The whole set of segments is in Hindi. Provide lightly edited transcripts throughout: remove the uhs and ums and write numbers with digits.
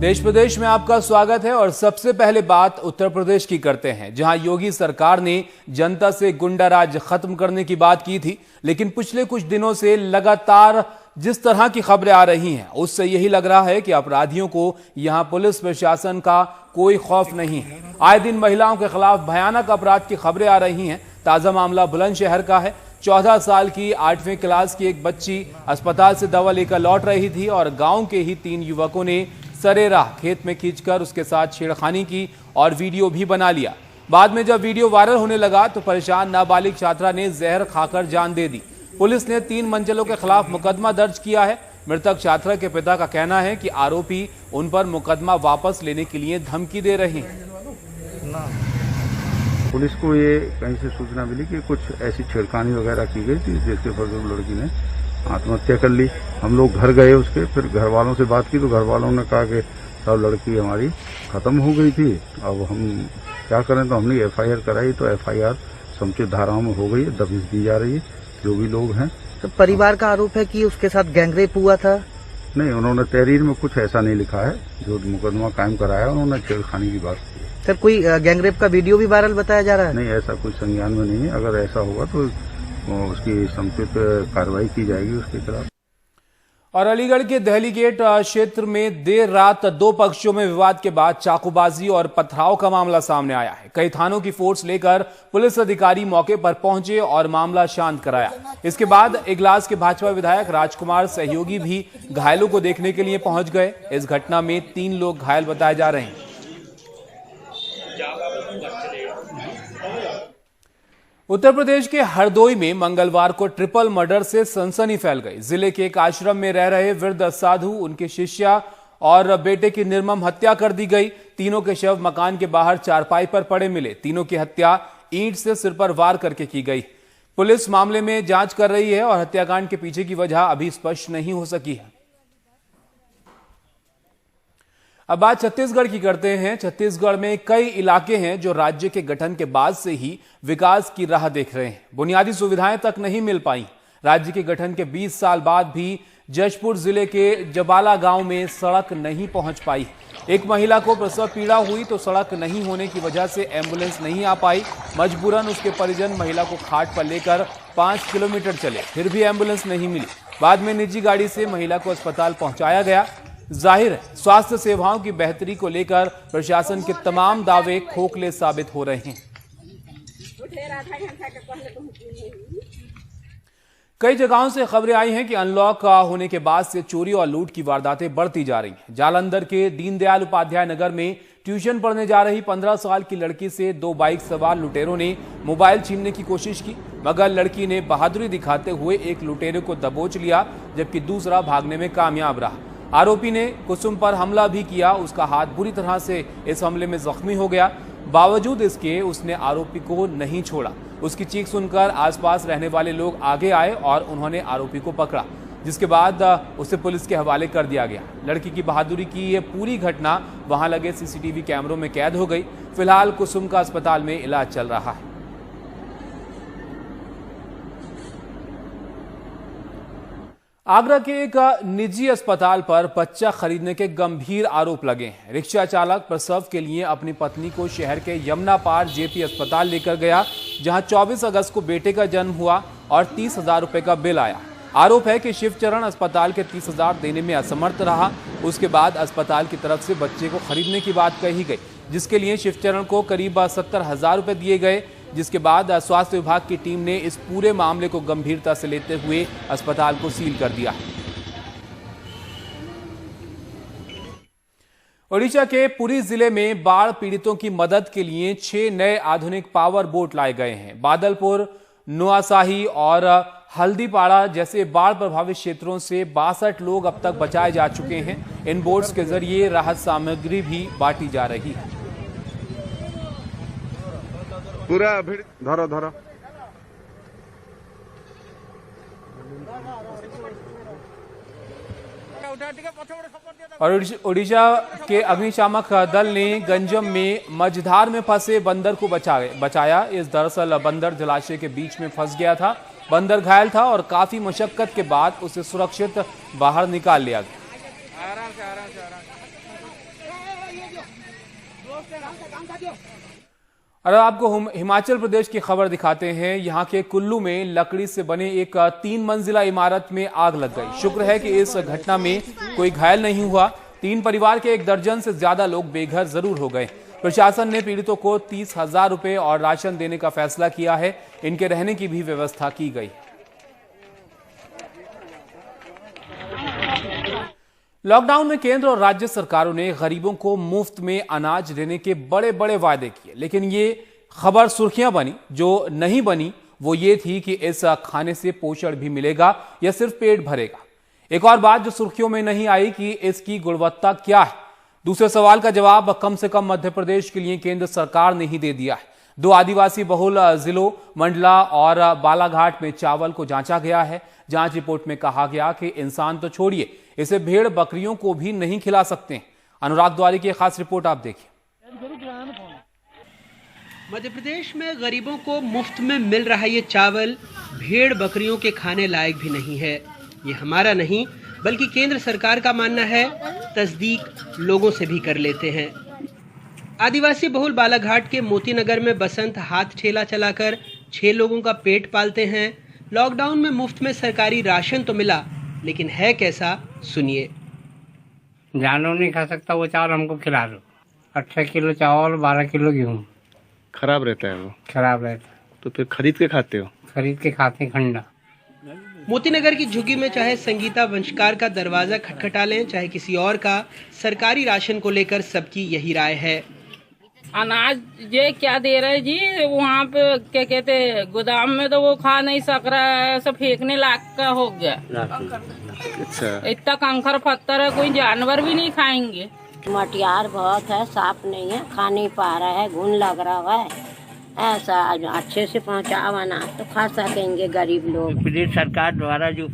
देश प्रदेश में आपका स्वागत है और सबसे पहले बात उत्तर प्रदेश की करते हैं, जहां योगी सरकार ने जनता से गुंडाराज खत्म करने की बात की थी। लेकिन पिछले कुछ दिनों से लगातार जिस तरह की खबरें आ रही हैं, उससे यही लग रहा है कि अपराधियों को यहां पुलिस प्रशासन का कोई खौफ नहीं है। आए दिन महिलाओं के खिलाफ भयानक अपराध की खबरें आ रही हैं। ताजा मामला बुलंदशहर का है। 14 साल की 8वीं क्लास की एक बच्ची अस्पताल से दवा लेकर लौट रही थी और गांव के ही 3 युवकों ने सरेराह खेत में खींचकर उसके साथ छेड़खानी की और वीडियो भी बना लिया। बाद में जब वीडियो वायरल होने लगा तो परेशान नाबालिग छात्रा ने जहर खाकर जान दे दी। पुलिस ने 3 मंचलों के खिलाफ मुकदमा दर्ज किया है। मृतक छात्रा के पिता का कहना है कि आरोपी उन पर मुकदमा वापस लेने के लिए धमकी दे रहे हैं। पुलिस को ये कहीं से सूचना मिली कि कुछ ऐसी छेड़खानी वगैरह की गई थी, जिसके फलस्वरूप लड़की ने आत्महत्या कर ली। हम लोग घर गए उसके, फिर घर वालों से बात की तो घर वालों ने कहा कि सब लड़की हमारी खत्म हो गई थी, अब हम क्या करें। तो हमने एफआईआर कराई तो एफआईआर समुचित धाराओं में हो गई है, दबिश दी जा रही है जो भी लोग हैं। तो परिवार का आरोप है कि उसके साथ गैंगरेप हुआ था। नहीं, उन्होंने तहरीर में कुछ ऐसा नहीं लिखा है। जो मुकदमा कायम कराया उन्होंने छेड़खानी की बात की है। सर, कोई गैंगरेप का वीडियो भी वायरल बताया जा रहा है? नहीं, ऐसा कोई संज्ञान में नहीं है। अगर ऐसा होगा तो उसकी समुचित कार्रवाई की जाएगी उसके खिलाफ। और अलीगढ़ के दहली गेट क्षेत्र में देर रात 2 पक्षों में विवाद के बाद चाकूबाजी और पथराव का मामला सामने आया है। कई थानों की फोर्स लेकर पुलिस अधिकारी मौके पर पहुंचे और मामला शांत कराया। इसके बाद इगलास के भाजपा विधायक राजकुमार सहयोगी भी घायलों को देखने के लिए पहुंच गए। इस घटना में 3 लोग घायल बताए जा रहे हैं। उत्तर प्रदेश के हरदोई में मंगलवार को ट्रिपल मर्डर से सनसनी फैल गई। जिले के एक आश्रम में रह रहे वृद्ध साधु, उनके शिष्या और बेटे की निर्मम हत्या कर दी गई। तीनों के शव मकान के बाहर चारपाई पर पड़े मिले। तीनों की हत्या ईंट से सिर पर वार करके की गई। पुलिस मामले में जांच कर रही है और हत्याकांड के पीछे की वजह अभी स्पष्ट नहीं हो सकी है। अब बात छत्तीसगढ़ की करते हैं। छत्तीसगढ़ में कई इलाके हैं जो राज्य के गठन के बाद से ही विकास की राह देख रहे हैं। बुनियादी सुविधाएं तक नहीं मिल पाई। राज्य के गठन के 20 साल बाद भी जशपुर जिले के जबाला गांव में सड़क नहीं पहुंच पाई। एक महिला को प्रसव पीड़ा हुई तो सड़क नहीं होने की वजह से एम्बुलेंस नहीं आ पाई। मजबूरन उसके परिजन महिला को खाट पर लेकर 5 किलोमीटर चले, फिर भी एम्बुलेंस नहीं मिली। बाद में निजी गाड़ी से महिला को अस्पताल पहुंचाया गया। जाहिर है, स्वास्थ्य सेवाओं की बेहतरी को लेकर प्रशासन के तमाम दावे खोखले साबित हो रहे हैं। कई जगहों से खबरें आई हैं कि अनलॉक होने के बाद से चोरी और लूट की वारदातें बढ़ती जा रही हैं। जालंधर के दीनदयाल उपाध्याय नगर में ट्यूशन पढ़ने जा रही 15 साल की लड़की से 2 बाइक सवार लुटेरों ने मोबाइल छीनने की कोशिश की, मगर लड़की ने बहादुरी दिखाते हुए एक लुटेरे को दबोच लिया, जबकि दूसरा भागने में कामयाब रहा। आरोपी ने कुसुम पर हमला भी किया। उसका हाथ बुरी तरह से इस हमले में जख्मी हो गया। बावजूद इसके उसने आरोपी को नहीं छोड़ा। उसकी चीख सुनकर आसपास रहने वाले लोग आगे आए और उन्होंने आरोपी को पकड़ा, जिसके बाद उसे पुलिस के हवाले कर दिया गया। लड़की की बहादुरी की यह पूरी घटना वहां लगे सीसीटीवी कैमरों में कैद हो गई। फिलहाल कुसुम का अस्पताल में इलाज चल रहा है। आगरा के एक निजी अस्पताल पर बच्चा खरीदने के गंभीर आरोप लगे हैं। रिक्शा चालक प्रसव के लिए अपनी पत्नी को शहर के यमुना पार जेपी अस्पताल लेकर गया, जहां 24 अगस्त को बेटे का जन्म हुआ और 30,000 रुपए का बिल आया। आरोप है कि शिवचरण अस्पताल के 30,000 देने में असमर्थ रहा। उसके बाद अस्पताल की तरफ से बच्चे को खरीदने की बात कही गई, जिसके लिए शिवचरण को करीब 70,000 रुपए दिए गए। जिसके बाद स्वास्थ्य विभाग की टीम ने इस पूरे मामले को गंभीरता से लेते हुए अस्पताल को सील कर दिया। ओडिशा के पुरी जिले में बाढ़ पीड़ितों की मदद के लिए 6 नए आधुनिक पावर बोट लाए गए हैं। बादलपुर, नुआसाही और हल्दीपाड़ा जैसे बाढ़ प्रभावित क्षेत्रों से 62 लोग अब तक बचाए जा चुके हैं। इन बोट्स के जरिए राहत सामग्री भी बांटी जा रही है। पूरा भीड़ धरो धरो। और ओडिशा के अग्निशामक दल ने गंजम में मझधार में फंसे बंदर को बचाया। इस दरअसल बंदर जलाशय के बीच में फंस गया था। बंदर घायल था और काफी मशक्कत के बाद उसे सुरक्षित बाहर निकाल लिया गया। और आपको हिमाचल प्रदेश की खबर दिखाते हैं। यहाँ के कुल्लू में लकड़ी से बने एक 3 मंजिला इमारत में आग लग गई। शुक्र है कि इस घटना में कोई घायल नहीं हुआ। 3 परिवार के 1 दर्जन से ज्यादा लोग बेघर जरूर हो गए। प्रशासन ने पीड़ितों को 30,000 रुपए और राशन देने का फैसला किया है। इनके रहने की भी व्यवस्था की गई। लॉकडाउन में केंद्र और राज्य सरकारों ने गरीबों को मुफ्त में अनाज देने के बड़े बड़े वादे किए, लेकिन ये खबर सुर्खियां बनी। जो नहीं बनी वो ये थी कि इस खाने से पोषण भी मिलेगा या सिर्फ पेट भरेगा। एक और बात जो सुर्खियों में नहीं आई कि इसकी गुणवत्ता क्या है। दूसरे सवाल का जवाब कम से कम मध्य प्रदेश के लिए केंद्र सरकार ने ही दे दिया है। 2 आदिवासी बहुल जिलों मंडला और बालाघाट में चावल को जांचा गया है। जांच रिपोर्ट में कहा गया कि इंसान तो छोड़िए, इसे भेड़ बकरियों को भी नहीं खिला सकते। अनुराग द्वारी की खास रिपोर्ट आप देखिए। मध्य प्रदेश में गरीबों को मुफ्त में मिल रहा ये चावल भेड़ बकरियों के खाने लायक भी नहीं है। ये हमारा नहीं बल्कि केंद्र सरकार का मानना है। तस्दीक लोगों से भी कर लेते हैं। आदिवासी बहुल बालाघाट के मोती नगर में बसंत हाथ ठेला चलाकर 6 लोगों का पेट पालते हैं। लॉकडाउन में मुफ्त में सरकारी राशन तो मिला, लेकिन है कैसा, सुनिए। जानवर नहीं खा सकता वो चावल हमको खिला दो। 18 किलो चावल 12 किलो गेहूँ। खराब रहता है वो। खराब रहता है तो फिर खरीद के खाते हो? खरीद के खाते हैं खंडा। मोतीनगर की झुग्गी में चाहे संगीता वंशकार का दरवाजा खटखटा लें, चाहे किसी और का, सरकारी राशन को लेकर सबकी यही राय है। अनाज ये क्या दे रहे जी, वहाँ पे क्या कहते गोदाम में तो वो खा नहीं सक रहा है, सब फेंकने लायक का हो गया। अच्छा, इतना कंकर पत्थर है, कोई जानवर भी नहीं खाएंगे। मटियार बहुत है, साफ नहीं है, खा नहीं पा रहा है, घुन लग रहा है। ऐसा अच्छे से पहुँचाओ अनाज तो खा सकेंगे गरीब लोग। प्रदेश सरकार द्वारा जो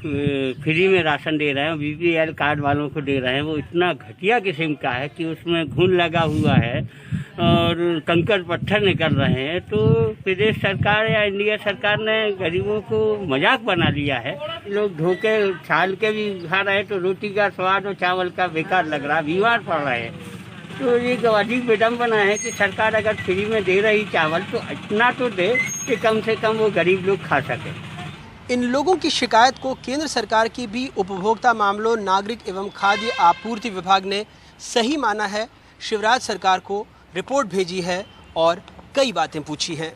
फ्री में राशन दे रहे हैं, BPL कार्ड वालों को दे रहे हैं, वो इतना घटिया किस्म का है कि उसमें घुन लगा हुआ है और कंकड़ पत्थर निकल रहे हैं। तो प्रदेश सरकार या इंडिया सरकार ने गरीबों को मजाक बना लिया है। लोग धोखे छाल के भी खा रहे हैं तो रोटी का स्वाद और चावल का बेकार लग रहा है, बीमार पड़ रहे हैं। तो ये अधिक विडम्बना है कि सरकार अगर फ्री में दे रही चावल तो इतना तो दे कि कम से कम वो गरीब लोग खा सके। इन लोगों की शिकायत को केंद्र सरकार की भी उपभोक्ता मामलों, नागरिक एवं खाद्य आपूर्ति विभाग ने सही माना है। शिवराज सरकार को रिपोर्ट भेजी है और कई बातें पूछी हैं।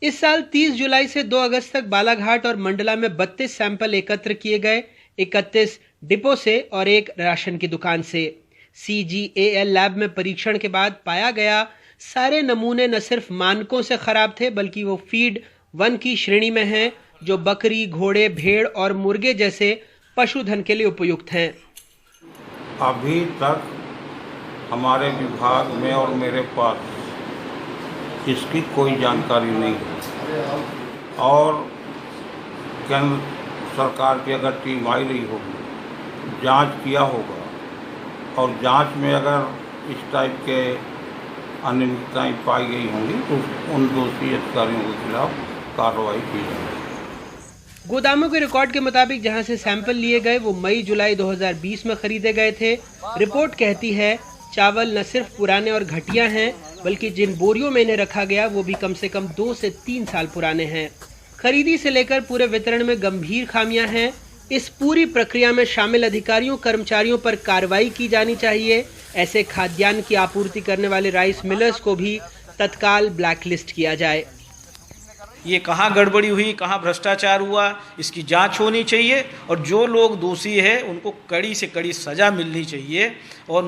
इस साल 30 जुलाई से 2 अगस्त तक बालाघाट और मंडला में 32 सैंपल एकत्र किए गए। 31 डिपो से और 1 राशन की दुकान से। CGAL लैब में परीक्षण के बाद पाया गया सारे नमूने न सिर्फ मानकों से खराब थे बल्कि वो फीड 1 की श्रेणी में हैं, जो बकरी, घोड़े, भेड़ और मुर्गे जैसे पशुधन के लिए उपयुक्त हैं। अभी तक हमारे विभाग में और मेरे पास इसकी कोई जानकारी नहीं है। और केंद्र सरकार की अगर टीम आई रही होगी, जांच किया होगा और जांच में अगर इस टाइप के अनियमितताएं पाई गई होंगी तो उन दोषी अधिकारियों के खिलाफ कार्रवाई की जाएगी। गोदामों के रिकॉर्ड के मुताबिक जहां से सैंपल लिए गए वो मई-जुलाई 2020 में खरीदे गए थे। रिपोर्ट कहती है चावल न सिर्फ पुराने और घटिया हैं बल्कि जिन बोरियों में इन्हें रखा गया वो भी कम से कम 2 से 3 साल पुराने हैं। खरीदी से लेकर पूरे वितरण में गंभीर खामियां हैं। इस पूरी प्रक्रिया में शामिल अधिकारियों कर्मचारियों पर कार्रवाई की जानी चाहिए। ऐसे खाद्यान्न की आपूर्ति करने वाले राइस मिलर्स को भी तत्काल ब्लैकलिस्ट किया जाए। ये कहाँ गड़बड़ी हुई, कहाँ भ्रष्टाचार हुआ, इसकी जांच होनी चाहिए और जो लोग दोषी है उनको कड़ी से कड़ी सजा मिलनी चाहिए। और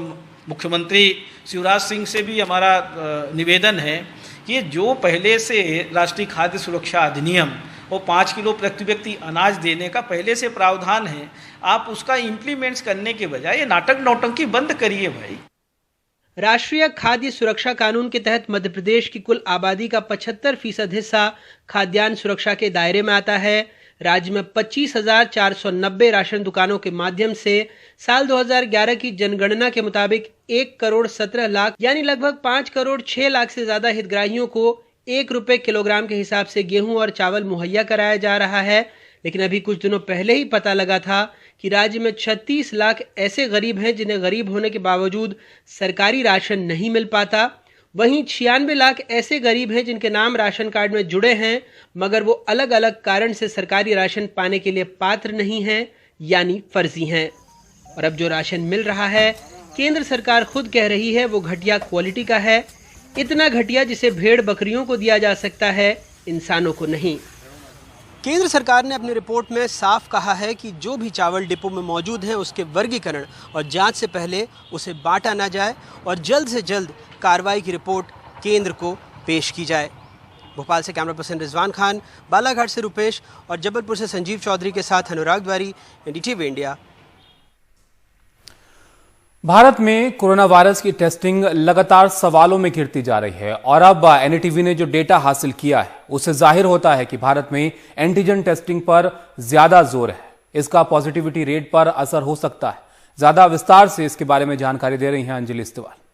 मुख्यमंत्री शिवराज सिंह से भी हमारा निवेदन है कि जो पहले से राष्ट्रीय खाद्य सुरक्षा अधिनियम और 5 किलो प्रति व्यक्ति अनाज देने का पहले से प्रावधान है, आप उसका इम्प्लीमेंट्स करने के बजाय ये नाटक नौटंकी बंद करिए भाई। राष्ट्रीय खाद्य सुरक्षा कानून के तहत मध्य प्रदेश की कुल आबादी का 75% हिस्सा खाद्यान्न सुरक्षा के दायरे में आता है। राज्य में 25,490 राशन दुकानों के माध्यम से साल 2011 की जनगणना के मुताबिक 1 करोड़ 17 लाख यानी लगभग 5 करोड़ 6 लाख से ज्यादा हितग्राहियों को 1 रुपए किलोग्राम के हिसाब से गेहूं और चावल मुहैया कराया जा रहा है। लेकिन अभी कुछ दिनों पहले ही पता लगा था कि राज्य में 36 लाख ऐसे गरीब हैं जिन्हें गरीब होने के बावजूद सरकारी राशन नहीं मिल पाता। वहीं 96 लाख ऐसे गरीब हैं जिनके नाम राशन कार्ड में जुड़े हैं, मगर वो अलग अलग कारण से सरकारी राशन पाने के लिए पात्र नहीं हैं, यानी फर्जी हैं। और अब जो राशन मिल रहा है, केंद्र सरकार खुद कह रही है वो घटिया क्वालिटी का है, इतना घटिया जिसे भेड़ बकरियों को दिया जा सकता है, इंसानों को नहीं। केंद्र सरकार ने अपनी रिपोर्ट में साफ कहा है कि जो भी चावल डिपो में मौजूद है उसके वर्गीकरण और जांच से पहले उसे बांटा ना जाए और जल्द से जल्द कार्रवाई की रिपोर्ट केंद्र को पेश की जाए। भोपाल से कैमरा पर्सन रिजवान खान, बालाघाट से रुपेश और जबलपुर से संजीव चौधरी के साथ अनुराग द्वारी, एनडीटीवी इंडिया। भारत में कोरोना वायरस की टेस्टिंग लगातार सवालों में घिरती जा रही है और अब एनडीटीवी ने जो डेटा हासिल किया है उससे जाहिर होता है कि भारत में एंटीजन टेस्टिंग पर ज्यादा जोर है। इसका पॉजिटिविटी रेट पर असर हो सकता है। ज्यादा विस्तार से इसके बारे में जानकारी दे रही हैं अंजलि इस्तेवाल।